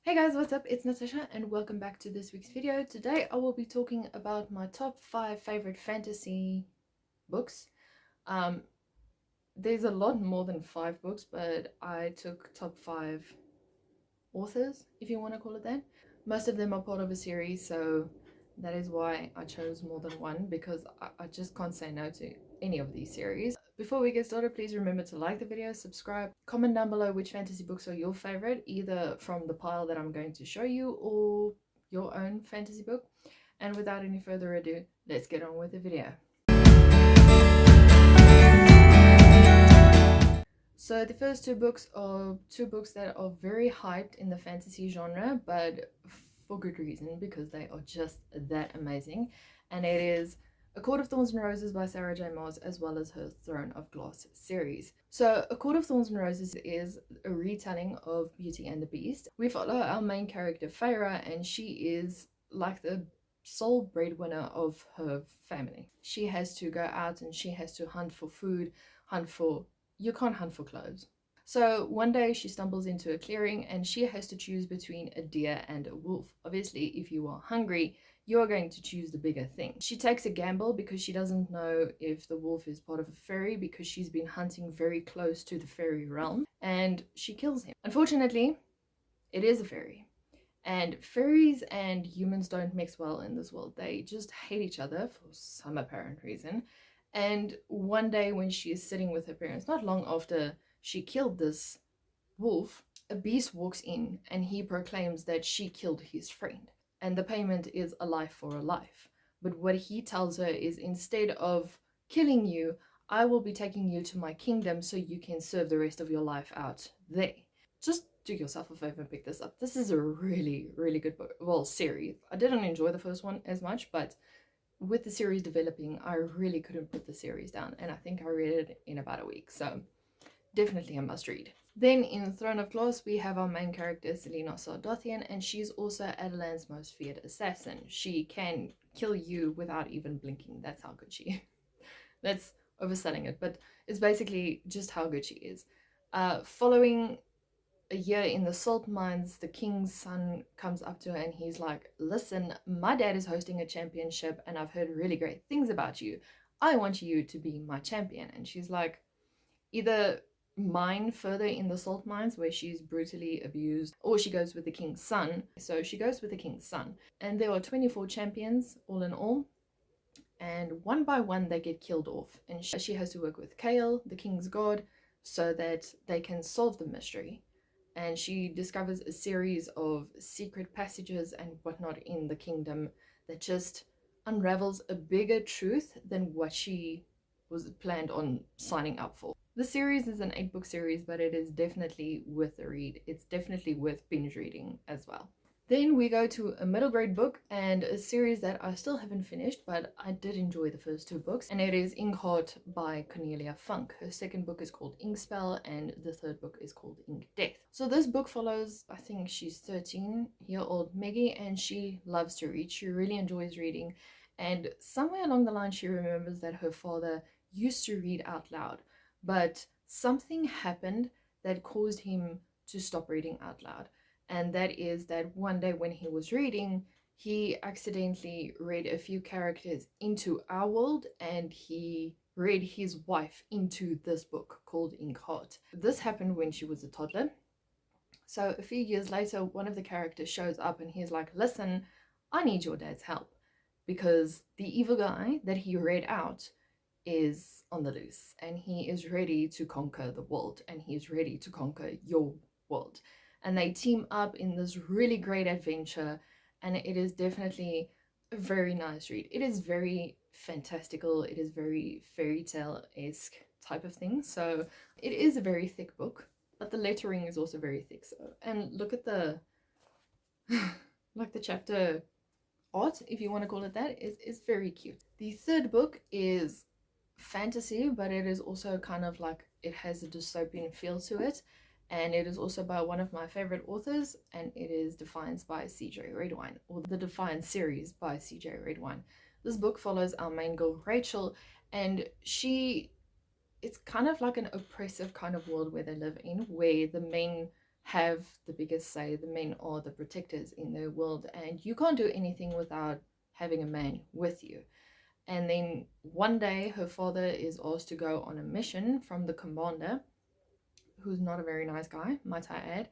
Hey guys, what's up? It's Natasha and welcome back to this week's video. Today I will be talking about my top 5 favorite fantasy books. Um, there's a lot more than 5 books, but I took top 5 authors, if you want to call it that. Most of them are part of a series, so that is why I chose more than one, because I just can't say no to any of these series. Before we get started, please remember to like the video, subscribe, comment down below which fantasy books are your favorite, either from the pile that I'm going to show you or your own fantasy book. And without any further ado, let's get on with the video. So the first two books are two books that are very hyped in the fantasy genre, but for good reason, because they are just that amazing. And it is A Court of Thorns and Roses by Sarah J Maas, as well as her Throne of Glass series. So A Court of Thorns and Roses is a retelling of Beauty and the Beast. We follow our main character Feyre, and she is like the sole breadwinner of her family. She has to go out and she has to hunt for food, hunt for you can't hunt for clothes. So one day she stumbles into a clearing and she has to choose between a deer and a wolf. Obviously, if you are hungry, you're going to choose the bigger thing. She takes a gamble because she doesn't know if the wolf is part of a fairy, because she's been hunting very close to the fairy realm, and she kills him. Unfortunately, it is a fairy. And fairies and humans don't mix well in this world. They just hate each other for some apparent reason. And one day, when she is sitting with her parents, not long after she killed this wolf, a beast walks in and he proclaims that she killed his friend. And the payment is a life for a life. But what he tells her is, instead of killing you, I will be taking you to my kingdom so you can serve the rest of your life out there. Just do yourself a favor and pick this up. This is a really, really good book. Well, series. I didn't enjoy the first one as much, but with the series developing, I really couldn't put the series down, and I think I read it in about a week, so definitely a must read. Then in Throne of Glass, we have our main character, Selena Sardothian, and she's also Adelan's most feared assassin. She can kill you without even blinking. That's how good she is. That's overselling it, but it's basically just how good she is. Following a year in the salt mines, the king's son comes up to her and he's like, listen, my dad is hosting a championship and I've heard really great things about you. I want you to be my champion. And she's like, either mine further in the salt mines where she's brutally abused, or she goes with the king's son. So she goes with the king's son. And there are 24 champions all in all. And one by one they get killed off. And she has to work with Kale, the king's god, so that they can solve the mystery. And she discovers a series of secret passages and whatnot in the kingdom that just unravels a bigger truth than what she was planned on signing up for. The series is an 8-book series, but it is definitely worth a read. It's definitely worth binge reading as well. Then we go to a middle grade book and a series that I still haven't finished, but I did enjoy the first 2 books, and it is Inkheart by Cornelia Funk. Her second book is called Inkspell, and the third book is called Ink Death. So this book follows, I think she's 13-year-old Maggie, and she loves to read. She really enjoys reading, and somewhere along the line she remembers that her father used to read out loud, but something happened that caused him to stop reading out loud. And that is that one day when he was reading, he accidentally read a few characters into our world, and he read his wife into this book called Inkheart. This happened when she was a toddler. So a few years later, one of the characters shows up and he's like, listen, I need your dad's help, because the evil guy that he read out is on the loose and he is ready to conquer the world, and he's ready to conquer your world. And they team up in this really great adventure, and it is definitely a very nice read. It is very fantastical, it is very fairy tale-esque type of thing, so it is a very thick book, but the lettering is also very thick. So, and look at the like the chapter art, if you want to call it that, is very cute. The third book is fantasy, but it is also kind of like, it has a dystopian feel to it, and it is also by one of my favorite authors, and it is Defiance by CJ Redwine, or the Defiance series by CJ Redwine. This book follows our main girl Rachel, and it's kind of like an oppressive kind of world where they live in, where the main have the biggest say. The men are the protectors in their world, and you can't do anything without having a man with you. And then one day, her father is asked to go on a mission from the commander, who's not a very nice guy, might I add,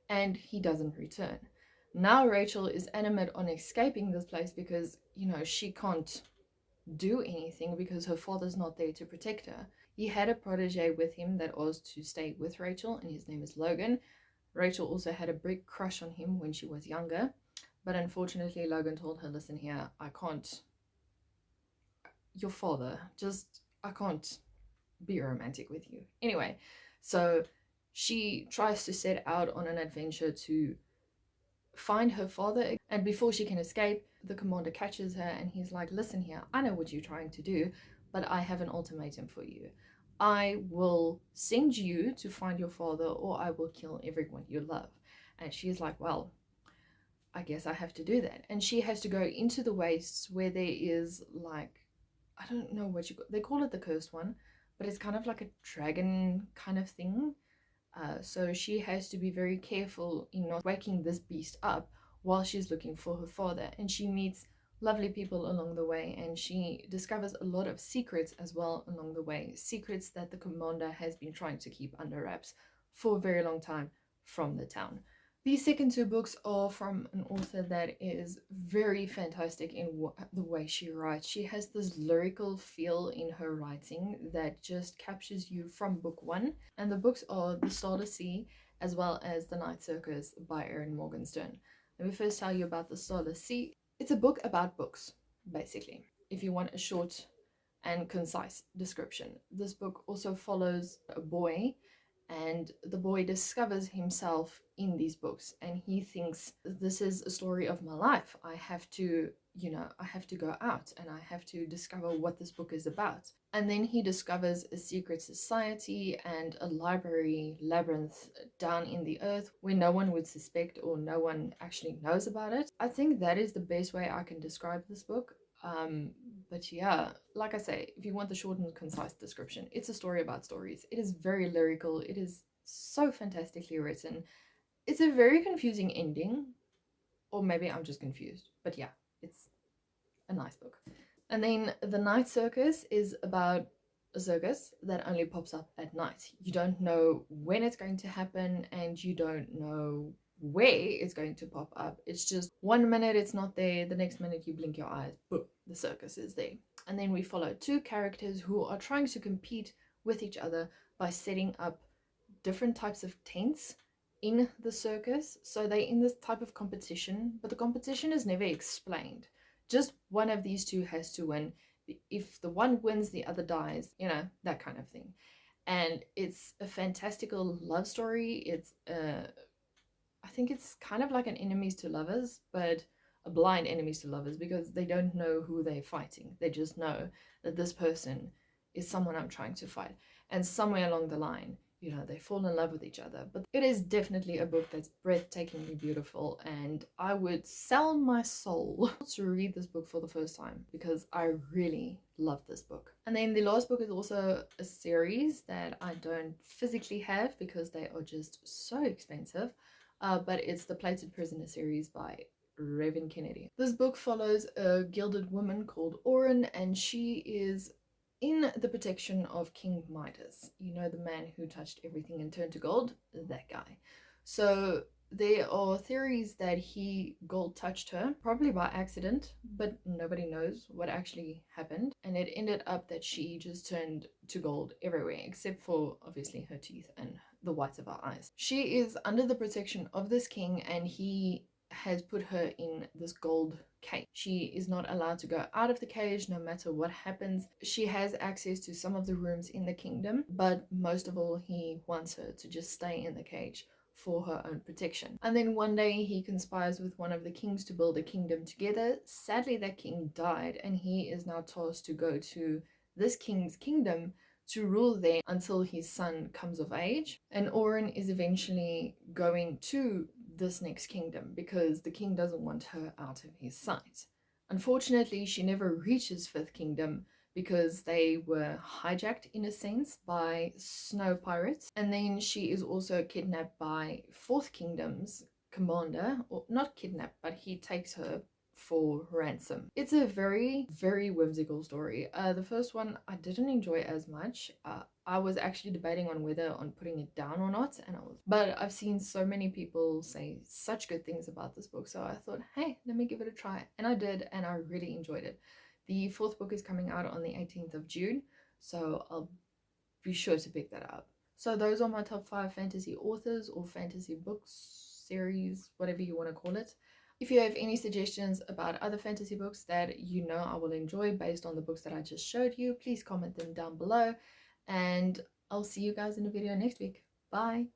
and he doesn't return. Now Rachel is animate on escaping this place because, she can't do anything because her father's not there to protect her. He had a protege with him that was to stay with Rachel, and his name is Logan. Rachel also had a big crush on him when she was younger, but unfortunately, Logan told her, listen here, I can't, your father, I can't be romantic with you. Anyway, so she tries to set out on an adventure to find her father, and before she can escape, the commander catches her and he's like, listen here, I know what you're trying to do, but I have an ultimatum for you. I will send you to find your father, or I will kill everyone you love. And she's like, well, I guess I have to do that. And she has to go into the wastes where there is like, I don't know what they call it, the cursed one, but it's kind of like a dragon kind of thing. So she has to be very careful in not waking this beast up while she's looking for her father. And she meets lovely people along the way, and she discovers a lot of secrets as well along the way. Secrets that the commander has been trying to keep under wraps for a very long time from the town. These second two books are from an author that is very fantastic in the way she writes. She has this lyrical feel in her writing that just captures you from book one. And the books are The Starless Sea as well as The Night Circus by Erin Morgenstern. Let me first tell you about The Starless Sea. It's a book about books, basically, if you want a short and concise description. This book also follows a boy, and the boy discovers himself in these books, and he thinks, this is a story of my life. I have to go out and I have to discover what this book is about. And then he discovers a secret society and a library labyrinth down in the earth where no one would suspect, or no one actually knows about it. I think that is the best way I can describe this book. But yeah, like I say, if you want the short and concise description, it's a story about stories. It is very lyrical. It is so fantastically written. It's a very confusing ending, or maybe I'm just confused. But yeah, it's a nice book. And then The Night Circus is about a circus that only pops up at night. You don't know when it's going to happen, and you don't know where it's going to pop up. It's just 1 minute it's not there, the next minute you blink your eyes, boom, the circus is there. And then we follow two characters who are trying to compete with each other by setting up different types of tents in the circus. So they're in this type of competition, but the competition is never explained. Just one of these two has to win. If the one wins, the other dies, that kind of thing. And it's a fantastical love story. I think it's kind of like an enemies to lovers, but a blind enemies to lovers, because they don't know who they're fighting. They just know that this person is someone I'm trying to fight. And somewhere along the line, they fall in love with each other. But it is definitely a book that's breathtakingly beautiful, and I would sell my soul to read this book for the first time because I really love this book. And then the last book is also a series that I don't physically have because they are just so expensive. But it's the Plated Prisoner series by Raven Kennedy. This book follows a gilded woman called Oren, and she is in the protection of King Midas. The man who touched everything and turned to gold? That guy. So there are theories that he gold touched her, probably by accident, but nobody knows what actually happened. And it ended up that she just turned to gold everywhere, except for obviously her teeth and the whites of her eyes. She is under the protection of this king, and he has put her in this gold cage. She is not allowed to go out of the cage no matter what happens. She has access to some of the rooms in the kingdom, but most of all, he wants her to just stay in the cage for her own protection. And then one day he conspires with one of the kings to build a kingdom together. Sadly, that king died, and he is now tasked to go to this king's kingdom to rule there until his son comes of age. And Oren is eventually going to this next kingdom because the king doesn't want her out of his sight. Unfortunately, she never reaches Fifth Kingdom because they were hijacked in a sense by snow pirates. And then she is also kidnapped by Fourth Kingdom's commander, or not kidnapped, but he takes her for ransom. It's a very, very whimsical story. The first one I didn't enjoy as much. I was actually debating on whether on putting it down or not, but I've seen so many people say such good things about this book, so I thought, hey, let me give it a try, and I did, and I really enjoyed it. The fourth book is coming out on the 18th of June, so I'll be sure to pick that up. So those are my top 5 fantasy authors or fantasy books, series, whatever you want to call it. If you have any suggestions about other fantasy books that you know I will enjoy based on the books that I just showed you, please comment them down below, and I'll see you guys in the video next week. Bye!